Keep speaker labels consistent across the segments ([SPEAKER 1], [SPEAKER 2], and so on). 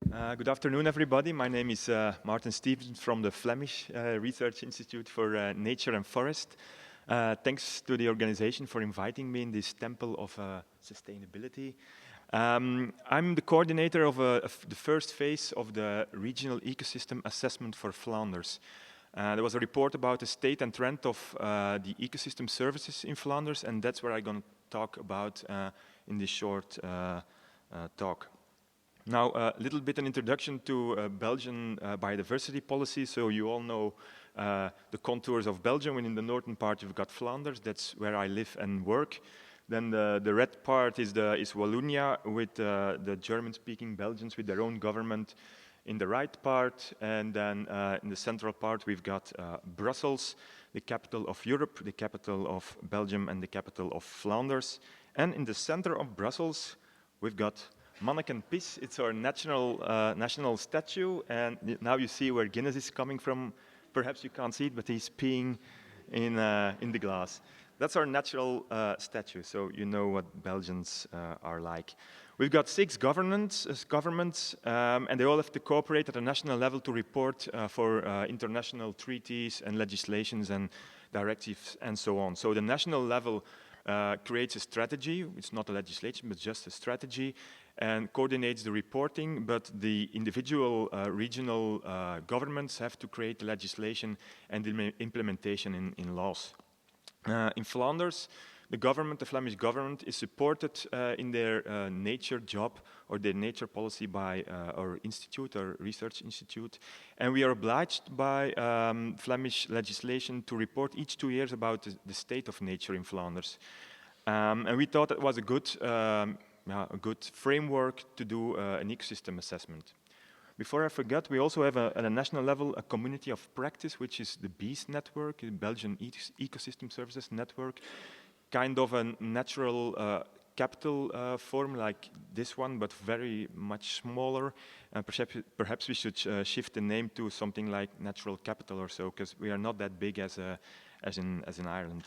[SPEAKER 1] Good afternoon, everybody. My name is Maarten Stevens from the Flemish Research Institute for Nature and Forest. Thanks to the organization for inviting me in this temple of sustainability. I'm the coordinator of the first phase of the Regional Ecosystem Assessment for Flanders. There was a report about the state and trend of the ecosystem services in Flanders, and that's what I'm going to talk about in this short talk. Now, a little bit an introduction to Belgian biodiversity policy. So you all know the contours of Belgium. When in the northern part you've got Flanders, that's where I live and work. Then the red part is Wallonia, with the German-speaking Belgians with their own government in the right part. And then in the central part we've got Brussels, the capital of Europe, the capital of Belgium, and the capital of Flanders. And in the center of Brussels we've got Manneken Pis. It's our national statue, and now you see where Guinness is coming from. Perhaps you can't see it, but he's peeing in the glass. That's our natural statue, so you know what Belgians are like. We've got 6 governments, and they all have to cooperate at a national level to report for international treaties and legislations and directives and so on. So the national level creates a strategy. It's not a legislation, but just a strategy, and coordinates the reporting, but the individual regional governments have to create the legislation and the implementation in laws. In Flanders, the Flemish government, is supported in their nature job or their nature policy by our institute, our research institute, and we are obliged by Flemish legislation to report each 2 years about the state of nature in Flanders. And we thought it was a good framework to do an ecosystem assessment. Before I forget, we also have at a national level a community of practice, which is the BEAS network, the Belgian Ecosystem Services Network, kind of a natural capital form like this one, but very much smaller. Perhaps we should shift the name to something like natural capital or so, because we are not that big as in Ireland.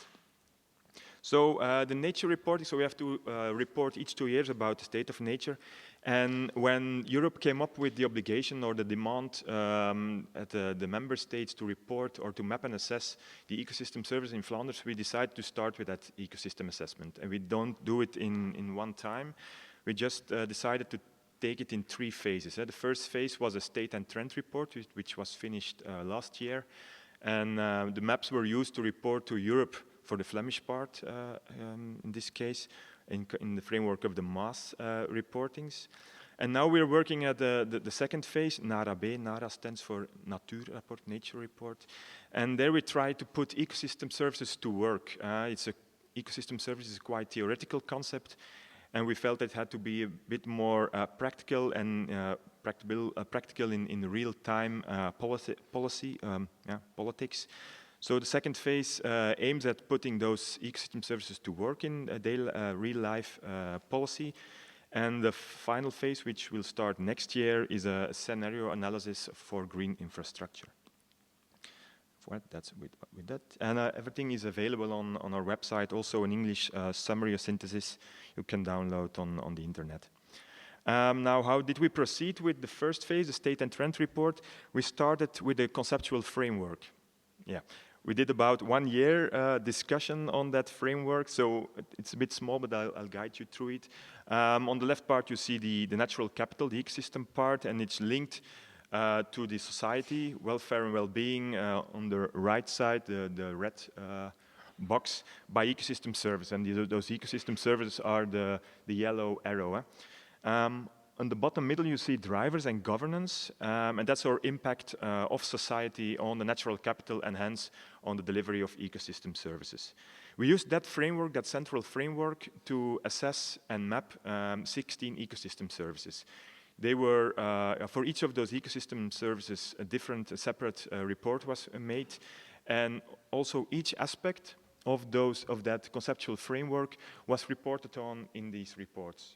[SPEAKER 1] So the nature reporting, so we have to report each 2 years about the state of nature. And when Europe came up with the obligation or the demand at the member states to report or to map and assess the ecosystem service in Flanders, we decided to start with that ecosystem assessment. And we don't do it in one time. We just decided to take it in 3 phases. The first phase was a state and trend report, which was finished last year. And the maps were used to report to Europe for the Flemish part, in this case, in the framework of the mass reportings. And now we're working at the second phase, NARA-B. NARA stands for Natuurrapport, Nature Report. And there we try to put ecosystem services to work. Ecosystem services is quite a theoretical concept, and we felt it had to be a bit more practical and practical in real-time politics. So the second phase aims at putting those ecosystem services to work in real-life policy. And the final phase, which will start next year, is a scenario analysis for green infrastructure. That's with that. And everything is available on our website, also in English, summary or synthesis you can download on the internet. Now, how did we proceed with the first phase, the state and trend report? We started with a conceptual framework. Yeah. We did about 1 year discussion on that framework, so it's a bit small, but I'll guide you through it. On the left part, you see the natural capital, the ecosystem part, and it's linked to the society, welfare and well-being. On the right side, the red box, by ecosystem service, and those ecosystem services are the yellow arrow. On the bottom middle, you see drivers and governance, and that's our impact of society on the natural capital and hence on the delivery of ecosystem services. We used that framework, that central framework, to assess and map 16 ecosystem services. They were, for each of those ecosystem services, a separate report was made, and also each aspect of that conceptual framework was reported on in these reports.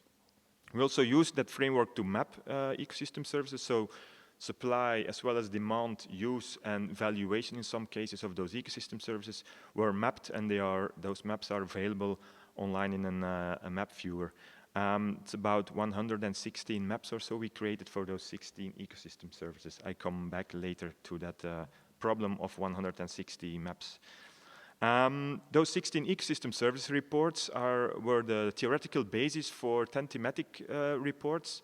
[SPEAKER 1] We also used that framework to map ecosystem services, so supply as well as demand, use and valuation in some cases of those ecosystem services were mapped, and those maps are available online in a map viewer. It's about 116 maps or so we created for those 16 ecosystem services. I come back later to that problem of 160 maps. Those 16 ecosystem service reports were the theoretical basis for 10 thematic reports,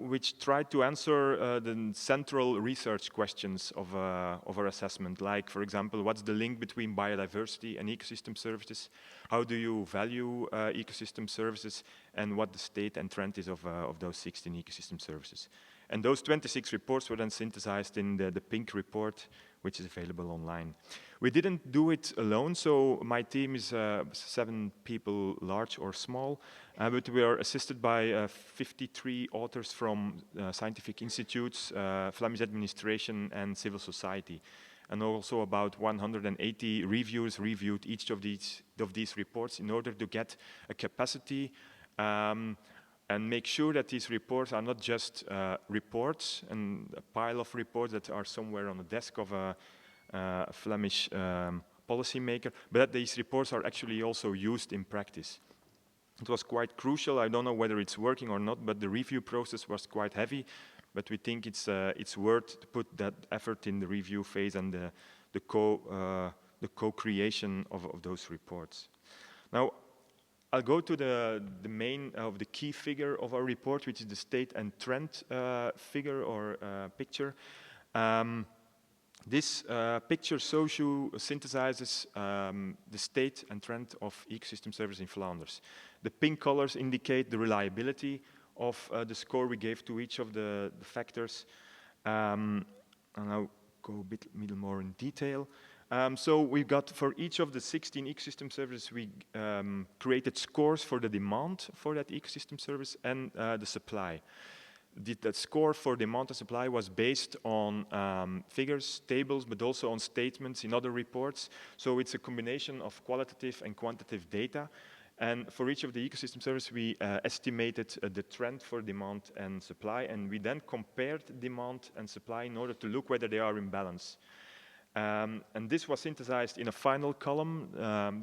[SPEAKER 1] which tried to answer the central research questions of our assessment, like, for example, what's the link between biodiversity and ecosystem services? How do you value ecosystem services? And what the state and trend is of those 16 ecosystem services. And those 26 reports were then synthesized in the pink report, which is available online. We didn't do it alone, so my team is 7 people, large or small, but we are assisted by 53 authors from scientific institutes, Flemish administration, and civil society. And also about 180 reviewers reviewed each of these reports in order to get a capacity and make sure that these reports are not just reports and a pile of reports that are somewhere on the desk of a Flemish policymaker, but that these reports are actually also used in practice. It was quite crucial. I don't know whether it's working or not, but the review process was quite heavy. But we think it's worth to put that effort in the review phase and the co-creation of those reports. Now, I'll go to the main of the key figure of our report, which is the state and trend figure or picture. This picture shows you, synthesizes the state and trend of ecosystem services in Flanders. The pink colors indicate the reliability of the score we gave to each of the factors. And I'll go a bit more in detail. So we've got, for each of the 16 ecosystem services, we created scores for the demand for that ecosystem service and the supply. That score for demand and supply was based on figures, tables, but also on statements in other reports. So it's a combination of qualitative and quantitative data. And for each of the ecosystem services, we estimated the trend for demand and supply, and we then compared demand and supply in order to look whether they are in balance. And this was synthesized in a final column,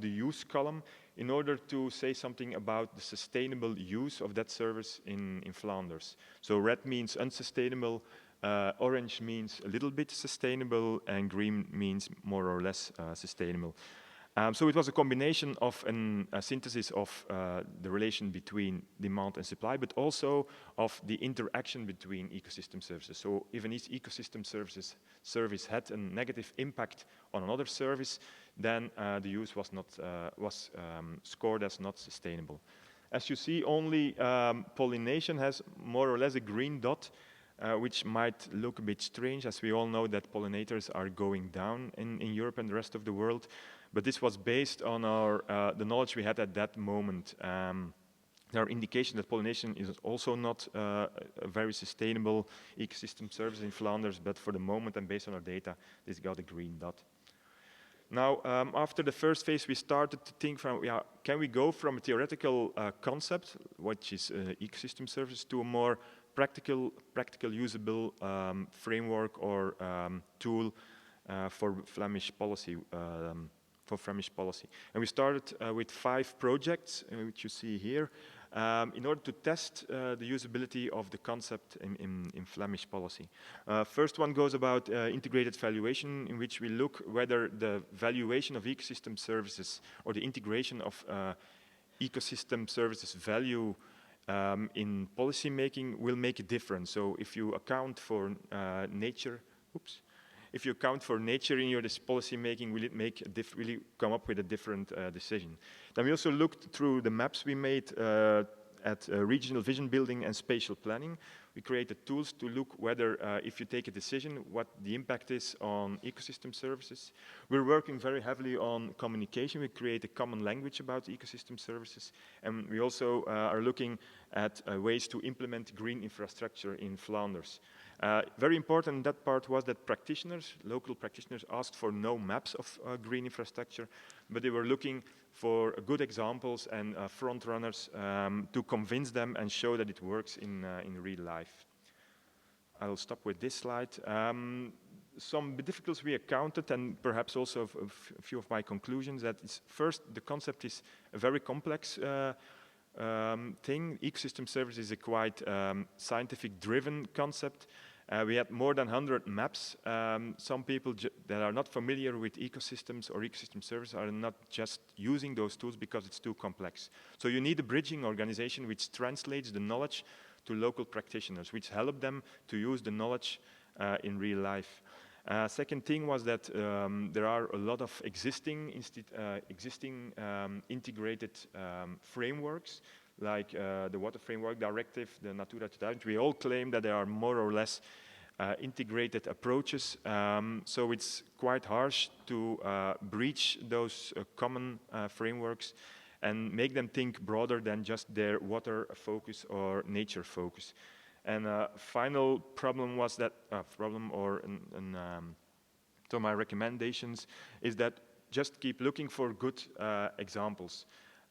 [SPEAKER 1] the use column, in order to say something about the sustainable use of that service in Flanders. So red means unsustainable, orange means a little bit sustainable, and green means more or less sustainable. So it was a combination of a synthesis of the relation between demand and supply, but also of the interaction between ecosystem services. So if an ecosystem service had a negative impact on another service, then the use was scored as not sustainable. As you see, only pollination has more or less a green dot, which might look a bit strange, as we all know that pollinators are going down in Europe and the rest of the world. But this was based on the knowledge we had at that moment. There are indications that pollination is also not a very sustainable ecosystem service in Flanders, but for the moment and based on our data, this got a green dot. Now, after the first phase, we started to think can we go from a theoretical concept, which is ecosystem service, to a more practical usable framework or tool for Flemish policy. And we started with 5 projects, which you see here, in order to test the usability of the concept in Flemish policy. First one goes about integrated valuation, in which we look whether the valuation of ecosystem services or the integration of ecosystem services value in policy making will make a difference. So if you account for nature, if you account for nature in your policy making, will it will you come up with a different decision? Then we also looked through the maps we made at regional vision building and spatial planning. We created tools to look whether, if you take a decision, what the impact is on ecosystem services. We're working very heavily on communication. We create a common language about ecosystem services. And we also are looking at ways to implement green infrastructure in Flanders. Very important in that part was that local practitioners asked for no maps of green infrastructure, but they were looking for good examples and front runners to convince them and show that it works in real life. I'll stop with this slide. Some difficulties we encountered, and perhaps also a few of my conclusions, that is, first, the concept is a very complex thing. Ecosystem service is a quite scientific-driven concept. We had more than 100 maps. Some people that are not familiar with ecosystems or ecosystem service are not just using those tools because it's too complex. So you need a bridging organization which translates the knowledge to local practitioners, which help them to use the knowledge in real life. Second thing was that there are a lot of existing integrated frameworks, like the Water Framework Directive, the Natura 2000. We all claim that there are more or less integrated approaches, so it's quite harsh to breach those common frameworks and make them think broader than just their water focus or nature focus. And final problem was that, so my recommendations is that just keep looking for good examples.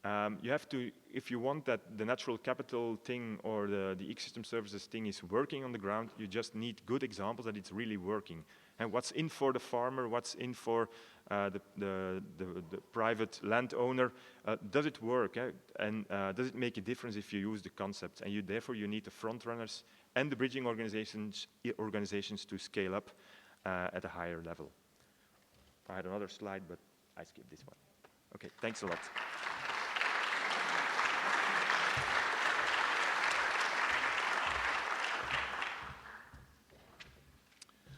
[SPEAKER 1] You have to, if you want that the natural capital thing or the ecosystem services thing is working on the ground, you just need good examples that it's really working. And what's in for the farmer, what's in for the private landowner, does it work? And does it make a difference if you use the concepts? And therefore you need the front runners and the bridging organizations to scale up at a higher level. I had another slide, but I skipped this one. Okay, thanks a lot.